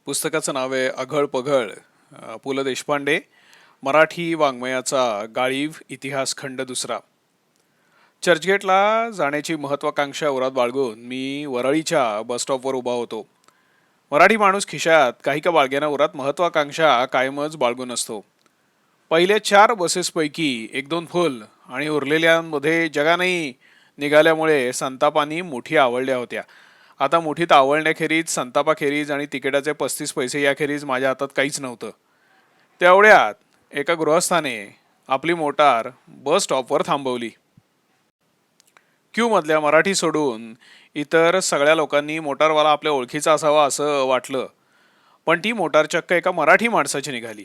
पुस्तकाचं नाव आहे अघळ पघळ. पु ल देशपांडे. मराठी वाङ्मयाचा गाळीव इतिहास खंड दुसरा. चर्चगेटला जाण्याची महत्वाकांक्षा उरात बाळगून मी वरळीच्या बसस्टॉपवर उभा होतो. मराठी माणूस खिशात काही का बाळगेना उरात महत्वाकांक्षा कायमच बाळगून असतो. पहिल्या 4 बसेसपैकी 1-2 फुल आणि उरलेल्यांमध्ये जगानेही निघाल्यामुळे संतापानी मुठी आवळल्या होत्या. आता मुठीत आवळण्याखेरीज, संतापाखेरीज आणि तिकिटाचे 35 पैसे याखेरीज माझ्या हातात काहीच नव्हतं. तेवढ्यात एका गृहस्थाने आपली मोटार बस स्टॉपवर थांबवली. क्यू मधल्या मराठी सोडून इतर सगळ्या लोकांनी मोटारवाला आपल्या ओळखीचा असावा असं वाटलं, पण ती मोटार चक्क एका मराठी माणसाची निघाली.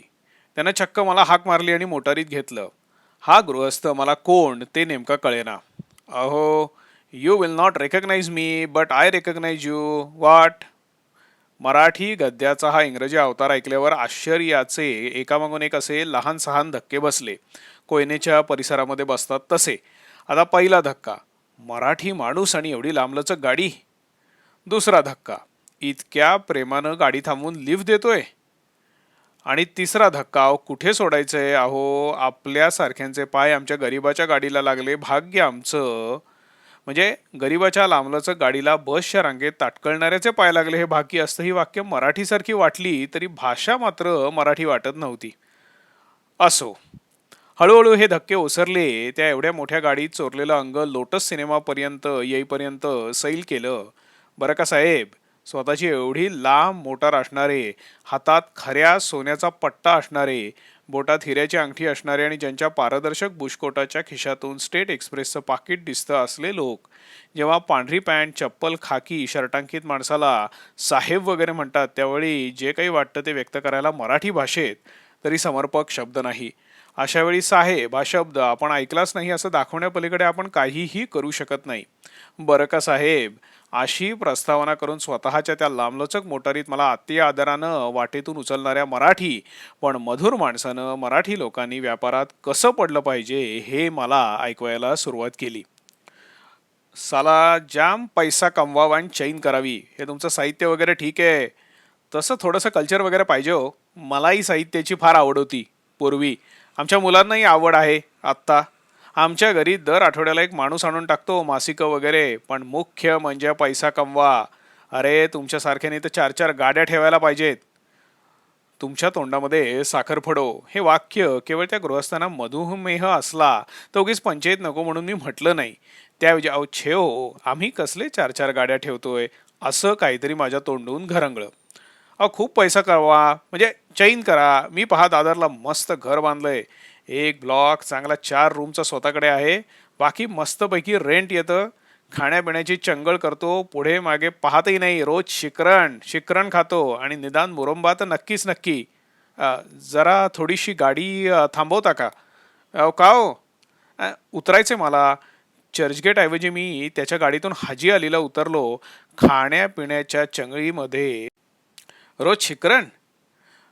त्यानं चक्क मला हाक मारली आणि मोटारीत घेतलं. हा गृहस्थ मला कोण ते नेमका कळेना. अहो, you will not recognise me but I recognise you. What? Marathi गद्याचा हा इंग्रजी अवतार ऐकल्यावर आश्चर्याचे एकामागून एक असे लहान सहान धक्के बसले, कोयनेच्या परिसरामध्ये बसतात तसे. आता पहिला धक्का, मराठी माणूस आणि एवढी लांबलचक गाडी. दुसरा धक्का, इतक्या प्रेमानं गाडी थांबवून लिफ्ट देतोय. आणि तिसरा धक्का, अहो कुठे सोडायचंय? अहो, आपल्यासारख्यांचे पाय आमच्या गरीबाच्या गाडीला लागले, भाग्य आमचं. म्हणजे गरीबाच्या लांबलचक गाडीला बसच्या रांगेत ताटकळणाऱ्याचे पाय लागले हे भाग्य असतं. ही वाक्य मराठीसारखी वाटली तरी भाषा मात्र मराठी वाटत नव्हती. असो, हळूहळू हे धक्के ओसरले. त्या एवढ्या मोठ्या गाडीत चोरलेलं अंग लोटस सिनेमापर्यंत येईपर्यंत सैल केलं. बरं का साहेब, स्वतःची एवढी लांब मोटार असणारे, हातात खऱ्या सोन्याचा पट्टा असणारे, बोटात हिऱ्याची अंगठी असणारे आणि ज्यांच्या पारदर्शक बुशकोटाच्या खिशातून स्टेट एक्सप्रेसचं पाकिट दिसतं असले लोक जेव्हा पांढरी पॅन्ट, चप्पल, खाकी शर्टांकित माणसाला साहेब वगैरे म्हणतात, त्यावेळी जे काही वाटतं ते व्यक्त करायला मराठी भाषेत तरी समर्पक शब्द नाही. अशा वेळी साहेब हा शब्द आपण ऐकलाच नाही असं दाखवण्यापलीकडे आपण काहीही करू शकत नाही. बरं का साहेब, अशी प्रस्तावना करून स्वतःच्या त्या लांबलचक मोटारीत मला अति आदरानं वाटेतून उचलणाऱ्या मराठी पण मधुर माणसानं मराठी लोकांनी व्यापारात कसं पडलं पाहिजे हे मला ऐकवायला सुरुवात केली. साला जाम पैसा कमवावा आणि चैन करावी, हे तुमचं साहित्य वगैरे ठीक आहे, तसं थोडंसं कल्चर वगैरे पाहिजे हो. मलाही साहित्याची फार आवड होती पूर्वी, आमच्या मुलांनाही आवड आहे आत्ता. आमच्या घरी दर आठवड्याला एक माणूस आणून टाकतो मासिकं वगैरे, पण मुख्य म्हणजे पैसा कमवा. अरे तुमच्यासारख्याने तर 4-4 गाड्या ठेवायला पाहिजेत. तुमच्या तोंडामध्ये साखर फडो हे वाक्य केवळ त्या गृहस्थांना मधुमेह असला तर उगीच पंचायत नको म्हणून मी म्हटलं नाही. त्याऐवजी अहो छे हो, आम्ही कसले 4-4 गाड्या ठेवतोय असं काहीतरी माझ्या तोंडून घरंगळं. अहो खूप पैसा कमवा म्हणजे चैन करा. मी पहा दादरला मस्त घर बांधलंय, एक ब्लॉक चांगला 4 रूमचा स्वतःकडे आहे, बाकी मस्तपैकी रेंट येतं. खाण्यापिण्याची चंगळ करतो, पुढे मागे पाहतही नाही, रोज शिकरण शिकरण खातो आणि निदान मुरंबा तर नक्कीच नक्की. जरा थोडीशी गाडी थांबवता का? का हो? उतरायचे मला. चर्चगेटऐवजी मी त्याच्या गाडीतून हाजी अलीला उतरलो. खाण्यापिण्याच्या चंगळीमध्ये रोज शिकरण.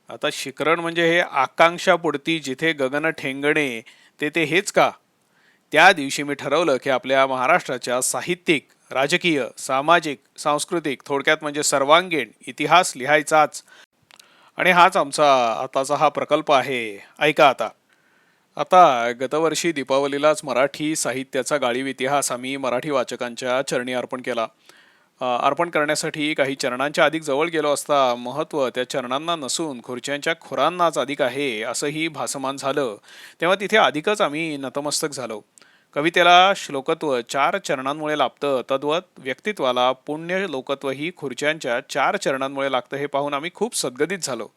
आता शिकरण म्हणजे हे आकांक्षा पुढती जिथे गगन ठेंगणे ते हेच का? त्या दिवशी मी ठरवलं की आपल्या महाराष्ट्राच्या साहित्यिक, राजकीय, सामाजिक, सांस्कृतिक, थोडक्यात म्हणजे सर्वांगीण इतिहास लिहायचाच. आणि हाच आमचा आताचा हा प्रकल्प आहे. ऐका आता. आता गतवर्षी दीपावलीलाच मराठी साहित्याचा गाळीव इतिहास आम्ही मराठी वाचकांच्या चरणी अर्पण केला. अर्पण करण्यासाठी काही चरणांच्या अधिक जवळ गेलो असता महत्त्व त्या चरणांना नसून खुर्च्यांच्या खुरांनाच अधिक आहे असंही भासमान झालं. तेव्हा तिथे अधिकच आम्ही नतमस्तक झालो. कवितेला श्लोकत्व 4 चरणांमुळे लाभतं, तद्वत व्यक्तित्वाला पुण्य लोकत्वही खुर्च्यांच्या 4 चरणांमुळे लागतं हे पाहून आम्ही खूप सद्गदित झालो.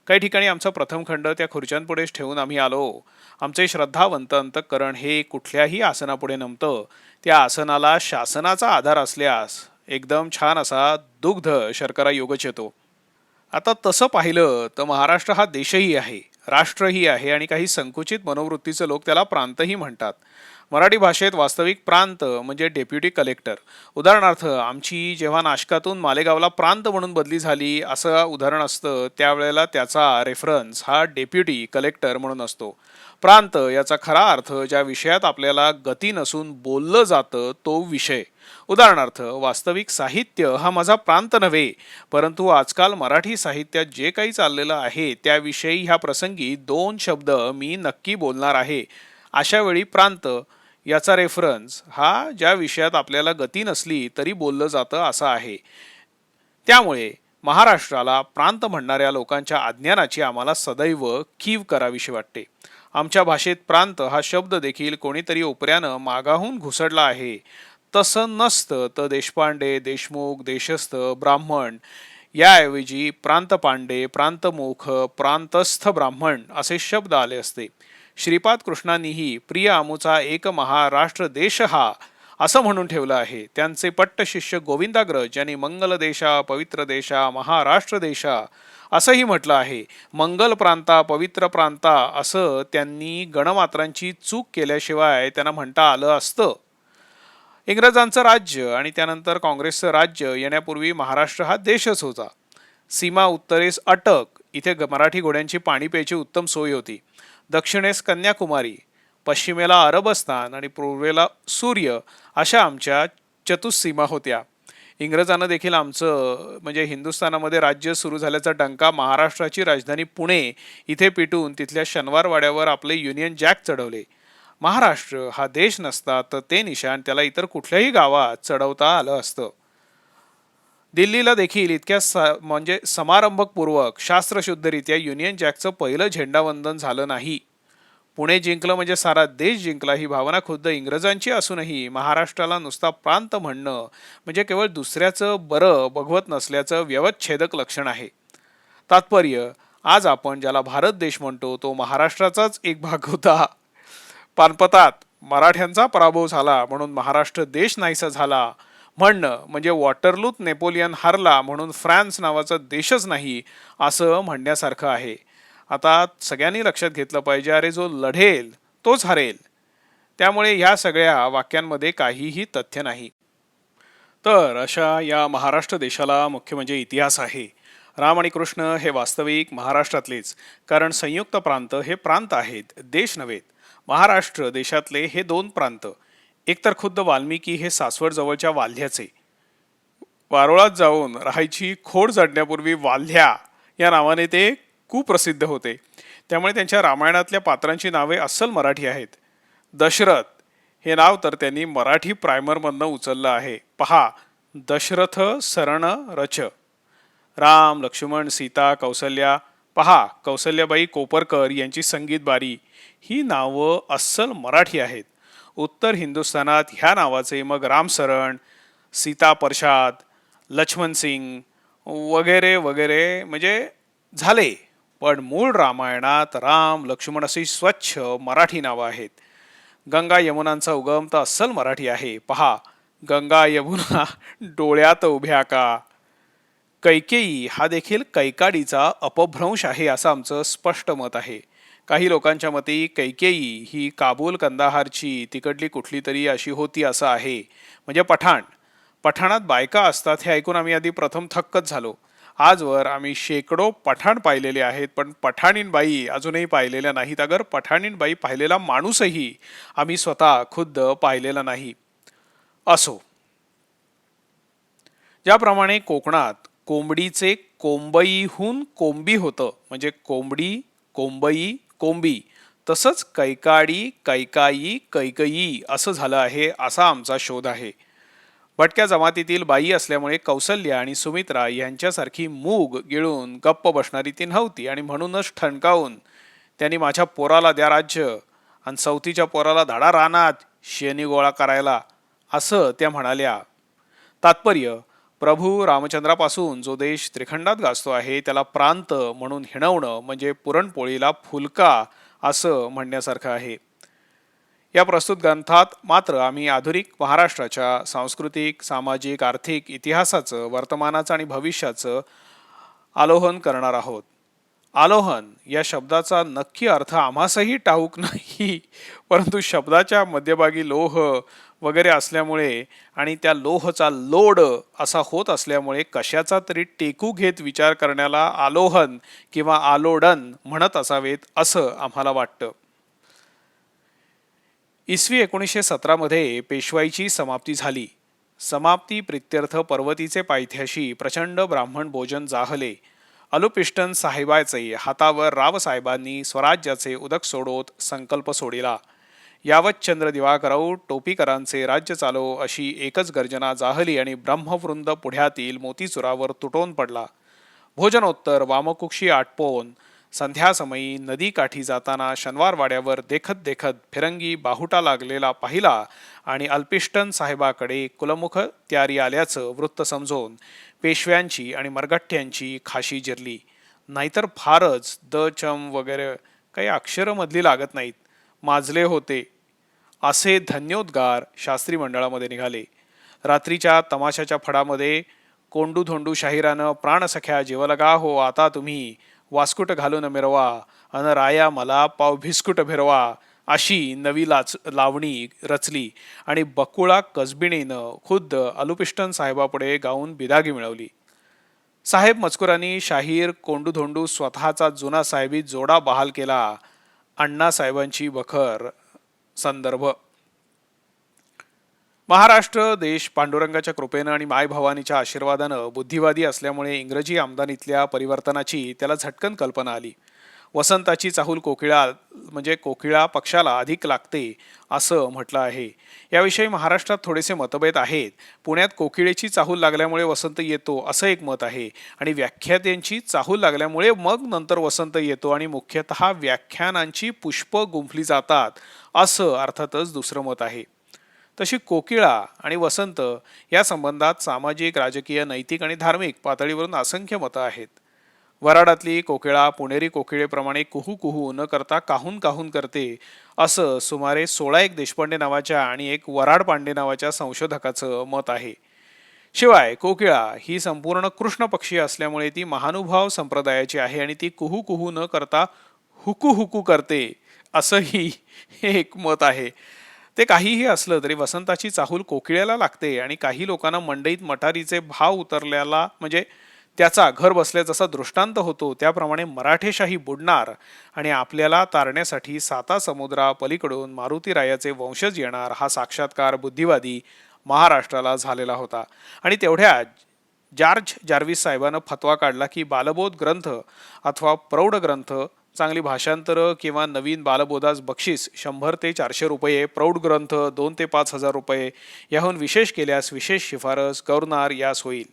काही ठिकाणी आमचा प्रथम खंड त्या खुर्च्यांपुढेच ठेवून आम्ही आलो. आमचे श्रद्धावंत अंतःकरण हे कुठल्याही आसनापुढे नमतं. त्या आसनाला शासनाचा आधार असल्यास एकदम छान असा दुग्ध शर्करा योगच येतो. आता तसं पाहिलं तर महाराष्ट्र हा देशही आहे, राष्ट्रही आहे आणि काही संकुचित मनोवृत्तीचे लोक त्याला प्रांतही म्हणतात. मराठी भाषेत वास्तविक प्रांत म्हणजे डेप्युटी कलेक्टर. उदाहरणार्थ, आमची जेव्हा नाशकातून मालेगावला प्रांत म्हणून बदली झाली असं उदाहरण असतं, त्यावेळेला त्याचा रेफरन्स हा डेप्युटी कलेक्टर म्हणून असतो. प्रांत याचा खरा अर्थ ज्या विषयात आपल्याला गती नसून बोललं जातं तो विषय. उदाहरणार्थ, वास्तविक साहित्य हा माझा प्रांत नव्हे, परंतु आजकाल मराठी साहित्यात जे काही चाललेलं आहे त्याविषयी ह्या प्रसंगी दोन शब्द मी नक्की बोलणार आहे. अशा वेळी प्रांत याचा रेफरन्स हा ज्या विषयात आपल्याला गती नसली तरी बोललं जातं असा आहे. त्यामुळे महाराष्ट्राला प्रांत म्हणणाऱ्या लोकांच्या अज्ञानाची आम्हाला सदैव कीव करावीशी वाटते. आमच्या भाषेत प्रांत हा शब्द देखील कोणीतरी उपऱ्यानं मागाहून घुसडला आहे. तसं नसतं तर देशपांडे, देशमुख, देशस्थ, ब्राह्मण याऐवजी प्रांतपांडे, प्रांतमुख, प्रांतस्थ ब्राह्मण असे शब्द आले असते. श्रीपाद कृष्णांनीही प्रिय आमुचा एक महाराष्ट्र देश हा असं म्हणून ठेवलं आहे. त्यांचे पट्ट शिष्य गोविंदाग्रज यांनी मंगल देशा, पवित्र देशा, महाराष्ट्र देशा असंही म्हटलं आहे. मंगल प्रांता, पवित्र प्रांता असं त्यांनी गणमात्रांची चूक केल्याशिवाय त्यांना म्हणता आलं असतं. इंग्रजांचं राज्य आणि त्यानंतर काँग्रेसचं राज्य येण्यापूर्वी महाराष्ट्र हा देशच होता. सीमा उत्तरेस अटक, इथे मराठी घोड्यांची पाणी प्यायची उत्तम सोय होती. दक्षिणेस कन्याकुमारी, पश्चिमेला अरबस्तान आणि पूर्वेला सूर्य अशा आमच्या चतुस्सीमा होत्या. इंग्रजांना देखील आमचं म्हणजे हिंदुस्थानामध्ये राज्य सुरू झाल्याचा डंका महाराष्ट्राची राजधानी पुणे इथे पिटून तिथल्या शनिवारवाड्यावर आपले युनियन जॅक चढवले. महाराष्ट्र हा देश नसता तर ते निशाण त्याला इतर कुठल्याही गावात चढवता आलं असतं. दिल्लीला देखील इतक्या म्हणजे समारंभपूर्वक शास्त्रशुद्धरित्या युनियन जॅकचं पहिलं झेंडावंदन झालं नाही. पुणे जिंकलं म्हणजे सारा देश जिंकला ही भावना खुद्द इंग्रजांची असूनही महाराष्ट्राला नुसता प्रांत म्हणणं म्हणजे केवळ दुसऱ्याचं बरं बघवत नसल्याचं व्यवच्छेदक लक्षण आहे. तात्पर्य, आज आपण ज्याला भारत देश म्हणतो तो महाराष्ट्राचाच एक भाग होता. पानपतात मराठ्यांचा पराभव झाला म्हणून महाराष्ट्र देश नाहीसा झाला म्हणणं म्हणजे वॉटरलूत नेपोलियन हरला म्हणून फ्रान्स नावाचा देशच नाही असं म्हणण्यासारखं आहे. आता सगळ्यांनी लक्षात घेतलं पाहिजे, अरे जो लढेल तोच हरेल. त्यामुळे ह्या सगळ्या वाक्यांमध्ये काहीही तथ्य नाही. तर अशा या महाराष्ट्र देशाला मुख्य म्हणजे इतिहास आहे. राम आणि कृष्ण हे वास्तविक महाराष्ट्रातलेच, कारण संयुक्त प्रांत हे प्रांत आहेत, देश नव्हेत. महाराष्ट्र देशातले हे दोन प्रांत, एकतर खुद्द वाल्मिकी हे सासवड जवळच्या वाल्ह्याचे, वारुळात जाऊन राहायची खोड जडण्यापूर्वी वाल्ह्या या नावाने ते कुप्रसिद्ध होते. त्यामुळे त्यांच्या रामायणातल्या पात्रांची नावे अस्सल मराठी आहेत. दशरथ हे नाव तर त्यांनी मराठी प्रायमरमधनं उचललं आहे. पहा, दशरथ सरण रच, राम, लक्ष्मण, सीता, कौसल्या. पहा, कौसल्याबाई कोपरकर यांची संगीत बारी ही नावं अस्सल मराठी आहेत. उत्तर हिंदुस्थानात ह्या नावाचे मग रामसरण, सीता परशाद, लक्ष्मण सिंग वगैरे वगैरे म्हणजे झाले. पण मूळ रामायणात राम, लक्ष्मण अशी स्वच्छ मराठी नावं आहेत. गंगा यमुनांचा उगम तर अस्सल मराठी आहे. पहा, गंगा यमुना डोळ्यात उभ्या का. कैकेयी हा देखील कैकाडीचा अपभ्रंश आहे असं आमचं स्पष्ट मत आहे. काही लोकांच्या मते कैकेयी ही काबूल कंदाहारची तिकडली कुठली तरी अशी होती असं आहे. म्हणजे पठाण, पठाणात बायका असतात हे ऐकून आम्ही आधी प्रथम थक्कच झालो. आजवर आम्ही शेकडो पठाण पाहिलेले आहेत, पण पठाणीनबाई अजूनही पाहिलेल्या नाहीत. अगर पठाणीनबाई पाहिलेला माणूसही आम्ही स्वतः खुद्द पाहिलेला नाही. असो, ज्याप्रमाणे कोकणात कोंबडीचे कोंबईहून कोंबी होतं म्हणजे कोंबडी, कोंबई, कोंबी, तसंच कैकाडी, कैकाई, कैकई असं झालं आहे असा आमचा शोध आहे. भटक्या जमातीतील बाई असल्यामुळे कौसल्या आणि सुमित्रा यांच्यासारखी मूग गिळून गप्प बसणारी ती नव्हती आणि म्हणूनच ठणकावून त्यांनी माझ्या पोराला द्या राज्य आणि सवतीच्या पोराला धाडा रानात शेणी गोळा करायला असं त्या म्हणाल्या. तात्पर्य, प्रभू रामचंद्रापासून जो देश त्रिखंडात गाजतो आहे त्याला प्रांत म्हणून हिणवणं म्हणजे पुरणपोळीला फुलका असं म्हणण्यासारखं आहे. या प्रस्तुत ग्रंथात मात्र आम्ही आधुनिक महाराष्ट्राच्या सांस्कृतिक, सामाजिक, आर्थिक इतिहासाचं, वर्तमानाचं आणि भविष्याचं आलोहन करणार आहोत. आलोहन या शब्दाचा नक्की अर्थ आम्हासही ठाऊक नाही, परंतु शब्दाच्या मध्यभागी लोह वगैरे असल्यामुळे आणि त्या लोहचा लोड असा होत असल्यामुळे कशाचा तरी टेकू घेत विचार करण्याला आलोहन किंवा आलोडन म्हणत असावेत असं आम्हाला वाटतं. इसवी 1917 मध्ये पेशवाईची समाप्ती झाली. समाप्ती प्रित्यर्थ पर्वतीचे पायथ्याशी प्रचंड ब्राह्मण भोजन जाहले. अलुपिष्टन साहेबाचे हातावर रावसाहेबांनी स्वराज्याचे उदक सोडोत संकल्प सोडिला. यावत चंद्र दिवाकरौ टोपीकरांचे राज्य चालो अशी एकच गर्जना जाहली आणि ब्रह्मवृंद पुढ्यातील मोतीचुरावर तुटून पडला. भोजनोत्तर वामकुक्षी आटपोन संध्यासमयी नदी काठी जाताना शनिवारवाड्यावर देखत देखत फिरंगी बाहुटा लागलेला पाहिला आणि अल्पिष्टन साहेबाकडे कुलमुख त्यारी आल्याचं वृत्त समजून पेशव्यांची आणि मरगठ्यांची खाशी जिरली. नाहीतर फारच द चम वगैरे काही अक्षरं मधली लागत नाहीत, माजले होते असे धन्योद्गार शास्त्री मंडळामध्ये निघाले. रात्रीच्या तमाशाच्या फडामध्ये कोंडू धोंडू शाहिरानं प्राणसख्या जीवलगा हो आता तुम्ही वास्कुट घालून मिरवा अन राया मला पाव भिस्कुट भिरवा अशी नवी लावणी रचली आणि बकुळा कसबिणीनं खुद्द अलुपिष्टन साहेबापुढे गाऊन बिदागी मिळवली. साहेब मजकुरांनी शाहीर कोंडू धोंडू स्वतःचा जुना साहेबी जोडा बहाल केला. अण्णासाहेबांची बखर संदर्भ. महाराष्ट्र देश पांडुरंगाच्या कृपेनं आणि मायभवानीच्या आशीर्वादानं बुद्धिवादी असल्यामुळे इंग्रजी आमदानीतल्या परिवर्तनाची त्याला झटकन कल्पना आली. वसंताची चाहूल कोकिळा पक्षाला अधिक लागते असं म्हटलं आहे. याविषयी महाराष्ट्रात थोडेसे मतभेद आहेत. पुण्यात कोकिळेची चाहूल लागल्यामुळे वसंत येतो असं एक मत आहे आणि व्याख्यात्यांची चाहूल लागल्यामुळे मग नंतर वसंत येतो आणि मुख्यतः व्याख्यानांची पुष्प गुंफली जातात असं अर्थातच दुसरं मत आहे. तशी कोकिळा आणि वसंत या संबंधात सामाजिक, राजकीय, नैतिक आणि धार्मिक पातळीवरून असंख्य मतं आहेत. वराडातली कोकिळा पुणेरी कोकिळेप्रमाणे कुहू कुहू न करता काहून काहून करते असं सुमारे 16 देशपांडे नावाच्या आणि एक वराड पांडे नावाच्या संशोधकाचं मत आहे. शिवाय कोकिळा ही संपूर्ण कृष्ण पक्षी असल्यामुळे ती महानुभाव संप्रदायाची आहे आणि ती कुहू कुहू न करता हुकू हुकू करते असंही एक मत आहे. ते काहीही असलं तरी वसंताची चाहूल कोकिळ्याला लागते आणि काही लोकांना मंडईत मटारीचे भाव उतरल्याला म्हणजे त्याचा घर बसल्या जसा दृष्टांत होतो त्याप्रमाणे मराठेशाही बुडणार आणि आपल्याला तारण्यासाठी साता समुद्रा पलीकडून मारुतीरायाचे वंशज येणार हा साक्षात्कार बुद्धिवादी महाराष्ट्राला झालेला होता. आणि तेवढ्या जॉर्ज जार्विस साहेबानं फतवा काढला की बालबोध ग्रंथ अथवा प्रौढ ग्रंथ चांगली भाषांतरं किंवा नवीन बालबोधास बक्षीस 100 ते 400 रुपये, प्रौढ ग्रंथ 2 ते 5,000 रुपये, याहून विशेष केल्यास विशेष शिफारस गौरनार यास होईल.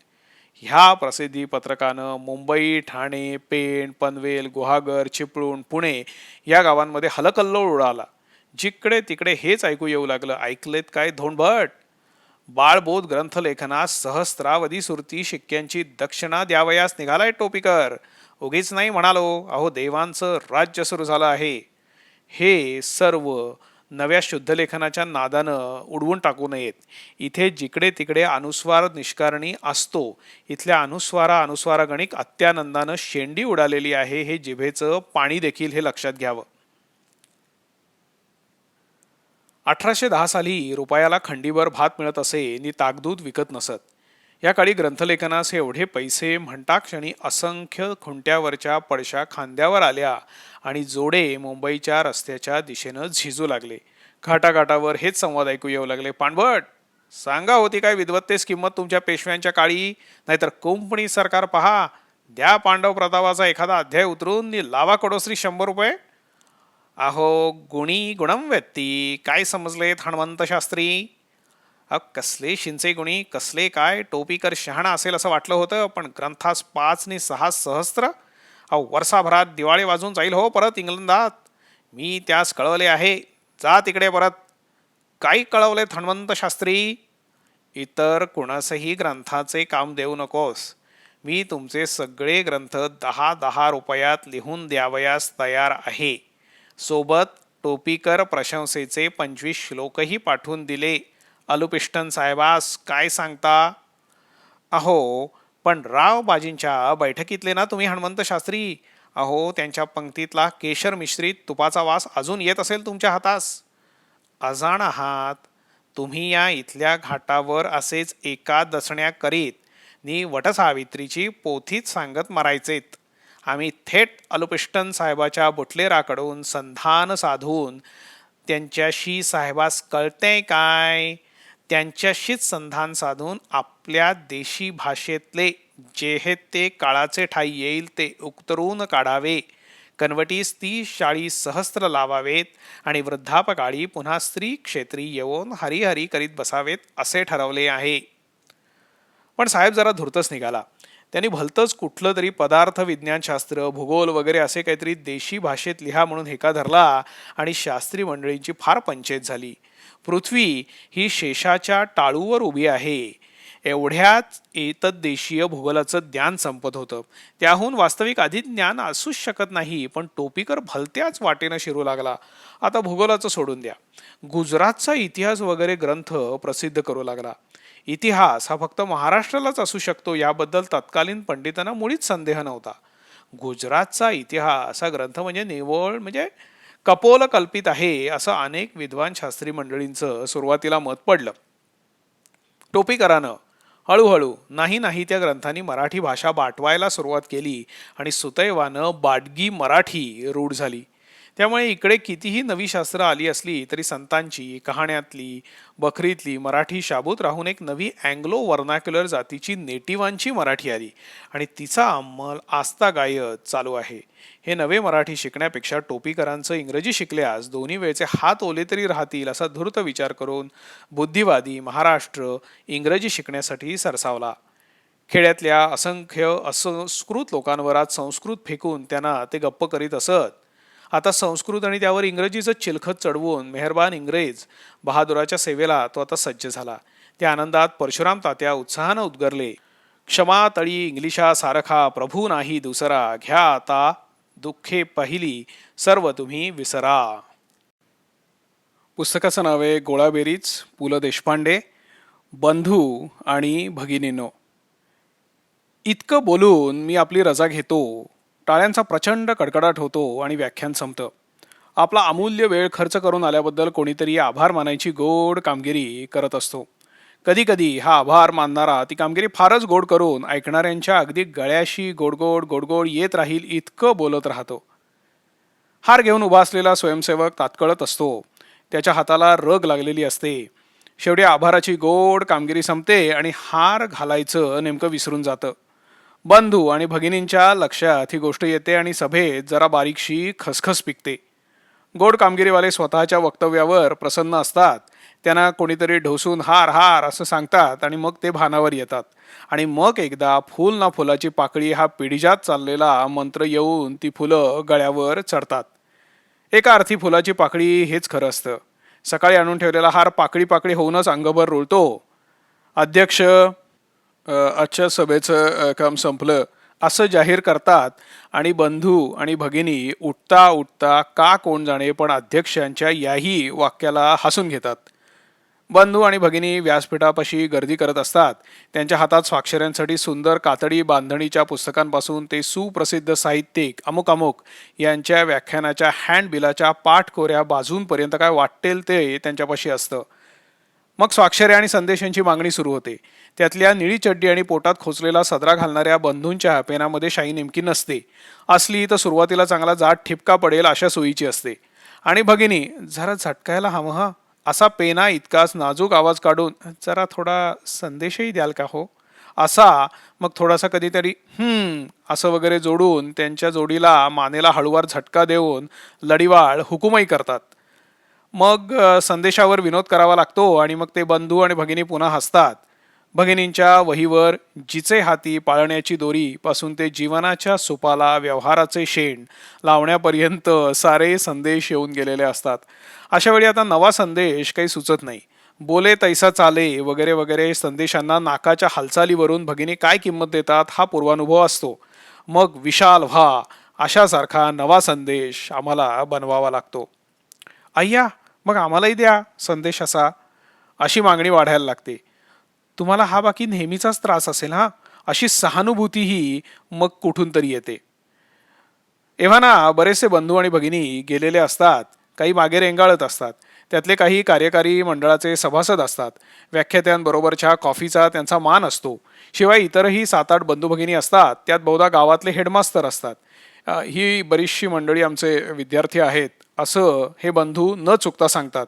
ह्या प्रसिद्धी पत्रकानं मुंबई, ठाणे, पेण, पनवेल, गुहागर, चिपळूण, पुणे या गावांमध्ये हलकल्लोळ उडाला. जिकडे तिकडे हेच ऐकू येऊ लागलं. ऐकलेत काय धोंडभट? बाळबोध ग्रंथलेखनास सहस्त्रावधी सुरती शिक्क्यांची दक्षिणा द्यावयास निघालाय टोपीकर. उगीच नाही म्हणालो. अहो देवांचं राज्य सुरू झालं आहे. हे सर्व नव्या शुद्धलेखनाच्या नादानं उडवून टाकू नयेत. इथे जिकडे तिकडे अनुस्वार निष्कारणी असतो. इथल्या अनुस्वारागणिक अत्यानंदानं शेंडी उडालेली आहे हे जिभेचं पाणी देखील हे लक्षात घ्यावं. 1810 साली रुपयाला खंडीभर भात मिळत असे नि ताकदूत विकत नसत. या काळी ग्रंथलेखनास एवढे पैसे म्हणता क्षणी असंख्य खुंट्यावरच्या पडशा खांद्यावर आल्या आणि जोडे मुंबईच्या रस्त्याच्या दिशेनं झिजू लागले. घाटाघाटावर हेच संवाद ऐकू येऊ लागले. पाणभट, सांगा होती काय विद्वत्तेस किंमत तुमच्या पेशव्यांच्या काळी? नाहीतर कोंपणी सरकार पहा, द्या पांडव प्रतापाचा एखादा अध्याय उतरून नि लावा कडोसरी 100 रुपये. अहो गुणी गुणम व्यक्ती, काय समजलेत हणमंत शास्त्री? कसले शिंचे गुणी, कसले काय. टोपीकर शहाणा असेल असं वाटलं होतं, पण ग्रंथास 5 नि 6 सहस्त्र. अहो वर्षाभरात दिवाळी वाजून जाईल हो परत इंग्लंडात. मी त्यास कळवले आहे, जा तिकडे परत. काही कळवले हणमंत शास्त्री? इतर कुणासही ग्रंथाचे काम देऊ नकोस. मी तुमचे सगळे ग्रंथ 10-10 रुपयात लिहून द्यावयास तयार आहे. सोबत टोपीकर प्रशंसेचे 25 श्लोकही पाठवून दिले. अलुपिष्टन साहेबास काय सांगता? अहो पण राव बाजींच्या बैठकीतले ना तुम्ही हणमंत शास्त्री? अहो, त्यांच्या पंक्तीतला केशर मिश्रित तुपाचा वास अजून येत असेल तुमच्या हातास. अजाण आहात. तुम्ही या इथल्या घाटावर असेच एका दसण्या करीत नि वटसावित्रीची पोथीच सांगत मरायचेत. आम्ही थेट अल्पिस्टन साहेबाच्या बुटलेराकडून संधान साधून त्यांच्याशी साहेबास कळतंय काय, त्यांच्याशीच संधान साधून आपल्या देशी भाषेतले जे हे ते काळाचे ठाई येईल ते उक्तरून काढावे, कनवटीस 30-40 सहस्त्र लावावेत आणि वृद्धापकाळी पुन्हा स्त्री क्षेत्री येऊन हरिहरी करीत बसावेत असे ठरवले आहे. पण साहेब जरा धूर्तच निघाला. त्यांनी भलतंच कुठलं तरी पदार्थ विज्ञानशास्त्र भूगोल वगैरे असे काहीतरी देशी भाषेत लिहा म्हणून हेका धरला आणि शास्त्री मंडळींची फार पंचायत झाली. पृथ्वी ही शेषाच्या टाळूवर उभी आहे एवढ्याच देशीय भूगोलाचं ज्ञान संपत होतं. त्याहून वास्तविक अधिक ज्ञान असूच शकत नाही. पण टोपीकर भलत्याच वाटेनं शिरू लागला. आता भूगोलाचं सोडून द्या, गुजरातचा इतिहास वगैरे ग्रंथ प्रसिद्ध करू लागला. इतिहास हा फक्त महाराष्ट्रालाच असू शकतो याबद्दल तत्कालीन पंडितांना मुळीच संदेह नव्हता. गुजरातचा इतिहास हा ग्रंथ म्हणजे निव्वळ म्हणजे कपोल कल्पित आहे असं अनेक विद्वान शास्त्री मंडळींचं सुरुवातीला मत पडलं. टोपीकरानं हळूहळू नाही त्या ग्रंथांनी मराठी भाषा बाटवायला सुरुवात केली आणि सुदैवानं बाडगी मराठी रूढ झाली. त्यामुळे इकडे कितीही नवी शास्त्र आली असली तरी संतांची, कहाण्यातली, बखरीतली मराठी शाबूत राहून एक नवी अँग्लो वर्नाक्युलर जातीची नेटिवांची मराठी आली आणि तिचा अंमल आस्तागायत चालू आहे. हे नवे मराठी शिकण्यापेक्षा टोपीकरांचं इंग्रजी शिकल्यास दोन्ही वेळचे हात ओले तरी राहतील असा धूर्त विचार करून बुद्धिवादी महाराष्ट्र इंग्रजी शिकण्यासाठी सरसावला. खेड्यातल्या असंख्य असंस्कृत लोकांवर आज संस्कृत फेकून त्यांना ते गप्प करीत असत. आता संस्कृत आणि त्यावर इंग्रजीचं चिलखत चढवून मेहरबान इंग्रज बहादुराच्या सेवेला तो आता सज्ज झाला. त्या आनंदात परशुराम तात्या उत्साहानं उद्गरले. क्षमा तळी इंग्लिशा सारखा प्रभू नाही दुसरा, घ्या आता दुःखे पहिली सर्व तुम्ही विसरा. पुस्तकाचं नाव आहे गोळाबेरीज, पु ल देशपांडे. बंधू आणि भगिनीनो, इतकं बोलून मी आपली रजा घेतो. टाळ्यांचा प्रचंड कडकडाट होतो आणि व्याख्यान संपतं. आपला अमूल्य वेळ खर्च करून आल्याबद्दल कोणीतरी आभार मानायची गोड कामगिरी करत असतो. कधी कधी हा आभार मानणारा ती कामगिरी फारच गोड करून ऐकणाऱ्यांच्या अगदी गळ्याशी गोडगोड गोडगोड येत राहील इतकं बोलत राहतो. हार घेऊन उभा असलेला स्वयंसेवक तात्कळत असतो. त्याच्या हाताला रग लागलेली असते. शेवटी आभाराची गोड कामगिरी संपते आणि हार घालायचं नेमकं विसरून जातं. बंधू आणि भगिनींच्या लक्षात ही गोष्ट येते आणि सभेत जरा बारीकशी खसखस पिकते. गोड कामगिरीवाले स्वतःच्या वक्तव्यावर प्रसन्न असतात. त्यांना कोणीतरी ढोसून हार हार असं सांगतात आणि मग ते भानावर येतात. आणि मग एकदा फूल ना फुलाची पाकळी हा पिढीजात चाललेला मंत्र येऊन ती फुलं गळ्यावर चढतात. एका अर्थी फुलाची पाकळी हेच खरं असतं. सकाळी आणून ठेवलेला हार पाकळी पाकळी होऊनच अंगभर रुळतो. अध्यक्ष आजच्या सभेचं काम संपलं असं जाहीर करतात आणि बंधू आणि भगिनी उठता उठता का कोण जाणे पण अध्यक्षांच्या याही वाक्याला हसून घेतात. बंधू आणि भगिनी व्यासपीठापाशी गर्दी करत असतात. त्यांच्या हातात स्वाक्षऱ्यांसाठी सुंदर कातडी बांधणीच्या पुस्तकांपासून ते सुप्रसिद्ध साहित्यिक अमुक अमुक यांच्या व्याख्यानाच्या हँडबिलाच्या पाठकोऱ्या बाजूंपर्यंत काय वाटेल ते त्यांच्यापाशी असतं. मग स्वाक्षऱ्या आणि संदेशांची मागणी सुरू होते. त्यातल्या निळी चड्डी आणि पोटात खोचलेला सदरा घालणाऱ्या बंधूंच्या पेनामध्ये शाई नेमकी नसते. असली तर सुरुवातीला चांगला जाड ठिपका पडेल अशा सोयीची असते. आणि भगिनी जरा झटकायला हवं हा असा पेना इतकाच नाजूक आवाज काढून जरा थोडा संदेशही द्याल का हो असा, मग थोडासा कधीतरी असं वगैरे जोडून त्यांच्या जोडीला मानेला हळूवार झटका देऊन लढीवाळ हुकुमही करतात. मग संदेशावर विनोद करावा लागतो आणि मग ते बंधू आणि भगिनी पुन्हा हसतात. भगिनींच्या वहीवर जिचे हाती पाळण्याची दोरी पासून ते जीवनाच्या सुपाला व्यवहाराचे शेण लावण्यापर्यंत सारे संदेश येऊन गेलेले असतात. अशा वेळी आता नवा संदेश काही सुचत नाही. बोले तैसा चाले वगैरे वगैरे संदेशांना नाकाच्या हालचालीवरून भगिनी काय किंमत देतात हा पूर्वानुभव असतो. मग विशाल व्हा अशासारखा नवा संदेश आम्हाला बनवावा लागतो. अय्या मग आम्हालाही द्या संदेश असा, अशी मागणी वाढायला लागते. तुम्हाला हा बाकी नेहमीचाच त्रास असेल हा, अशी सहानुभूतीही मग कुठून तरी येते. एव्हा ना बरेचसे बंधू आणि भगिनी गेलेले असतात, काही मागे रेंगाळत असतात. त्यातले काही कार्यकारी मंडळाचे सभासद असतात. व्याख्यात्यांबरोबरच्या कॉफीचा त्यांचा मान असतो. शिवाय इतरही 7-8 बंधू भगिनी असतात. त्यात बहुधा गावातले हेडमास्तर असतात. ही बरीचशी मंडळी आमचे विद्यार्थी आहेत असं हे बंधू न चुकता सांगतात.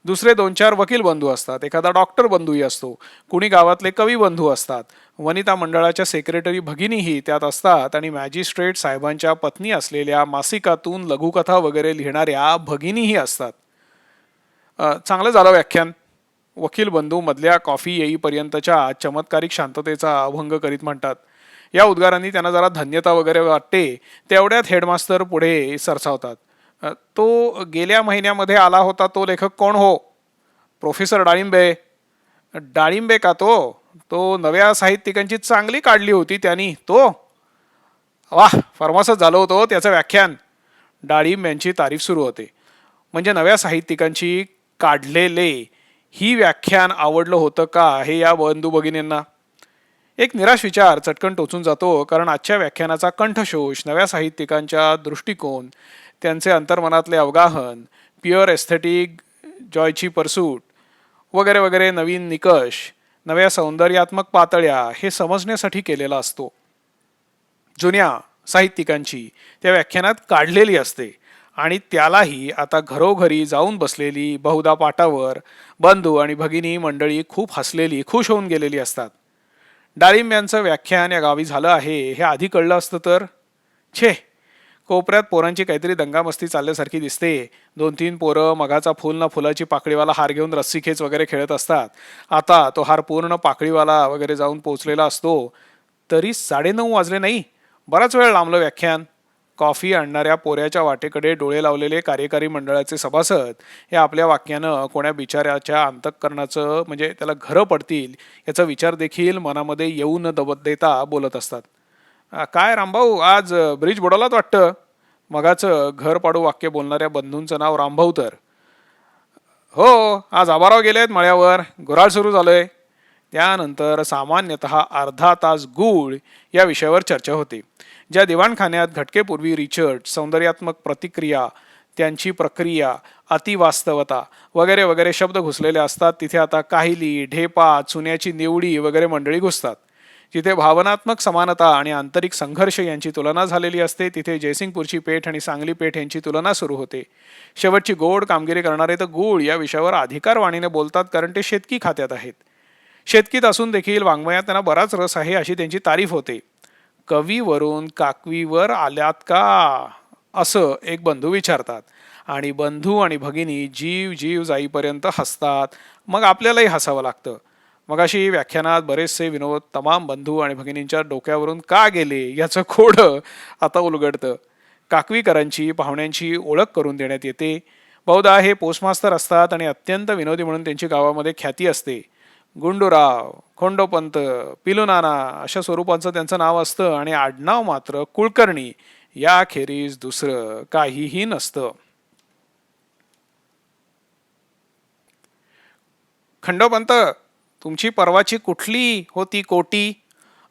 दुसरे 2-4 वकील बंधू असतात. एखादा डॉक्टर बंधूही असतो. कुणी गावातले कवी बंधू असतात. वनिता मंडळाच्या सेक्रेटरी भगिनीही त्यात असतात आणि मॅजिस्ट्रेट साहेबांच्या पत्नी असलेल्या मासिकातून लघुकथा वगैरे लिहिणाऱ्या भगिनीही असतात. चांगलं झालं व्याख्यान. वकील बंधू मधल्या कॉफी येईपर्यंतच्या चमत्कारिक शांततेचा भंग करीत म्हणतात. या उद्गारांनी त्यांना जरा धन्यता वगैरे वाटते. तेवढ्यात हेडमास्तर पुढे सरसावतात. तो गेल्या महिन्यामध्ये आला होता तो लेखक कोण हो? प्रोफेसर डाळिंबे. डाळिंबे का तो? तो नव्या साहित्यिकांची चांगली काढली होती त्यांनी तो. वाह, फर्मासच झालं होतं त्याचं व्याख्यान. डाळिंब यांची तारीफ सुरू होते. म्हणजे नव्या साहित्यिकांची काढलेले ही व्याख्यान आवडलं होतं का हे या बंधू भगिनींना? एक निराश विचार चटकन टोचून जातो, कारण आजच्या व्याख्यानाचा कंठशोष नव्या साहित्यिकांच्या दृष्टिकोन, त्यांचे अंतर्मनातले अवगाहन, प्युअर एस्थेटिक जॉयची परसूट वगैरे वगैरे नवीन निकष, नव्या सौंदर्यात्मक पातळ्या हे समजण्यासाठी केलेला असतो. जुन्या साहित्यिकांची त्या व्याख्यानात काढलेली असते आणि त्यालाही आता घरोघरी जाऊन बसलेली बहुधा पाटावर बंधू आणि भगिनी मंडळी खूप हसलेली, खुश होऊन गेलेली असतात. डाळिंब यांचं व्याख्यान या गावी झालं आहे हे आधी कळलं असतं तर. छे, कोपऱ्यात पोरांची काहीतरी दंगामस्ती चालल्यासारखी दिसते. 2-3 पोरं मघाचा फुल ना फुलाची पाकळीवाला हार घेऊन रस्सीखेच वगैरे खेळत असतात. आता तो हार पूर्ण पाकळीवाला वगैरे जाऊन पोचलेला असतो. तरी 9:30 वाजले नाही. बराच वेळ लांबलं व्याख्यान. कॉफी आणणाऱ्या पोऱ्याच्या वाटेकडे डोळे लावलेले कार्यकारी मंडळाचे सभासद हे आपल्या वाक्यानं कोण्या बिचाऱ्याच्या अंतःकरणाचं, म्हणजे त्याला घरं पडतील याचा विचार देखील मनामध्ये येऊ न देता बोलत असतात. काय रामभाऊ, आज ब्रिज बुडालात वाटतं. मगाचं घर पाडू वाक्य बोलणाऱ्या बंधूंचं नाव रामभाऊ तर. हो, आज आबाराव गेलेत मळ्यावर, गुऱ्हाळ सुरू झालंय. त्यानंतर सामान्यतः अर्धा तास गूळ या विषयावर चर्चा होते. ज्या दिवाणखान्यात घटकेपूर्वी रिचर्ड, सौंदर्यात्मक प्रतिक्रिया, त्यांची प्रक्रिया, अतिवास्तवता वगैरे वगैरे शब्द घुसलेले असतात, तिथे आता काहिली, ढेपा, चुन्याची निवडी वगैरे मंडळी घुसतात. जिथे भावनात्मक समानता आणि आंतरिक संघर्ष यांची तुलना झालेली असते, तिथे जयसिंगपूरची पेठ आणि सांगली पेठ यांची तुलना सुरू होते. शेवटची गोड कामगिरी करणारे तर गूळ या विषयावर अधिकारवाणीने बोलतात, कारण ते शेतकी खात्यात आहेत. शेतकीत असून देखील वाङ्मयात त्यांना बराच रस आहे अशी त्यांची तारीफ होते. कवीवरून काकवीवर आल्यात का, असं एक बंधू विचारतात. आणि बंधू आणि भगिनी जीव जीव जाईपर्यंत हसतात. मग आपल्यालाही हसावं लागतं. मगाशी व्याख्यानात बरेचसे विनोद तमाम बंधू आणि भगिनींच्या डोक्यावरून का गेले याचं खोडं आता उलगडतं. काकवीकरांची पाहुण्यांची ओळख करून देण्यात येते. बहुधा हे पोस्टमास्तर असतात आणि अत्यंत विनोदी म्हणून त्यांची गावामध्ये ख्याती असते. गुंडूराव, खोंडोपंत, पिलुनाना अशा स्वरूपाचं त्यांचं नाव असतं आणि आडनाव मात्र कुलकर्णी याखेरीज दुसरं काहीही नसतं. खंडोपंत, तुमची परवाची कुठली होती कोटी,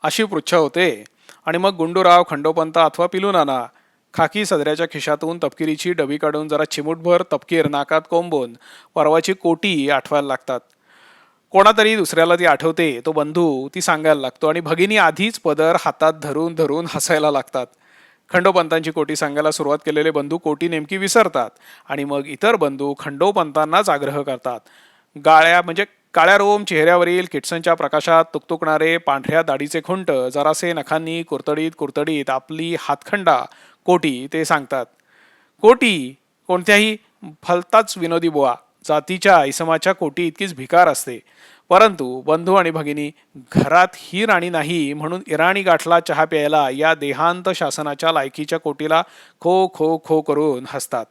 अशी पृच्छा होते. आणि मग गुंडूराव, खंडोपंत अथवा पिलुनाना खाकी सदऱ्याच्या खिशातून तपकिरीची डबी काढून जरा चिमूटभर तपकीर नाकात कोंबून परवाची कोटी आठवायला लागतात. कोणातरी दुसऱ्याला ती आठवते, तो बंधू ती सांगायला लागतो आणि भगिनी आधीच पदर हातात धरून धरून हसायला लागतात. खंडोपंतांची कोटी सांगायला सुरुवात केलेले बंधू कोटी नेमकी विसरतात आणि मग इतर बंधू खंडोपंतांनाच आग्रह करतात. काळ्या रोम चेहऱ्यावरील किटसनच्या प्रकाशात तुकतुकणारे पांढऱ्या दाढीचे खुंट जरासे नखांनी कुरतडीत कुरतडीत आपली हातखंडा कोटी ते सांगतात. कोटी कोणत्याही फलताच विनोदी बुवा जातीच्या इसमाच्या कोटी इतकीच भिकार असते. परंतु बंधू आणि भगिनी घरात ही राणी नाही म्हणून इराणी गाठला चहा प्यायला या देहांत शासनाच्या लायकीच्या कोटीला खो खो खो करून हसतात.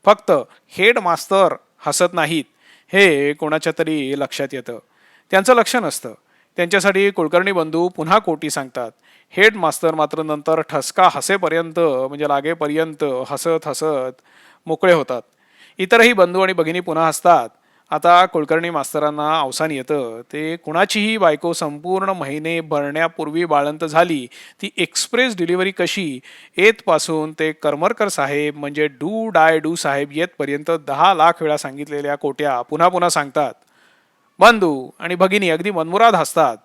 फक्त हेड मास्तर हसत नाहीत हे कोणाच्या तरी लक्षात येतं. त्यांचं लक्ष नसतं. त्यांच्यासाठी कुलकर्णी बंधू पुन्हा कोटी सांगतात. हेड मास्तर मात्र नंतर ठसका हसेपर्यंत, म्हणजे लागेपर्यंत हसत हसत मोकळे होतात. इतरही बंधू आणि भगिनी पुन्हा हसतात. आता कुलकर्णी मास्तरांना अवसान येतं ते कुणाचीही बायको संपूर्ण महिने भरण्यापूर्वी बाळंत झाली ती एक्सप्रेस डिलिव्हरी कशी येतपासून ते करमरकर साहेब म्हणजे डू डाय डू साहेब येतपर्यंत 10 लाख वेळा सांगितलेल्या कोट्या पुन्हा पुन्हा सांगतात. बंधू आणि भगिनी अगदी मनमुराद हसतात.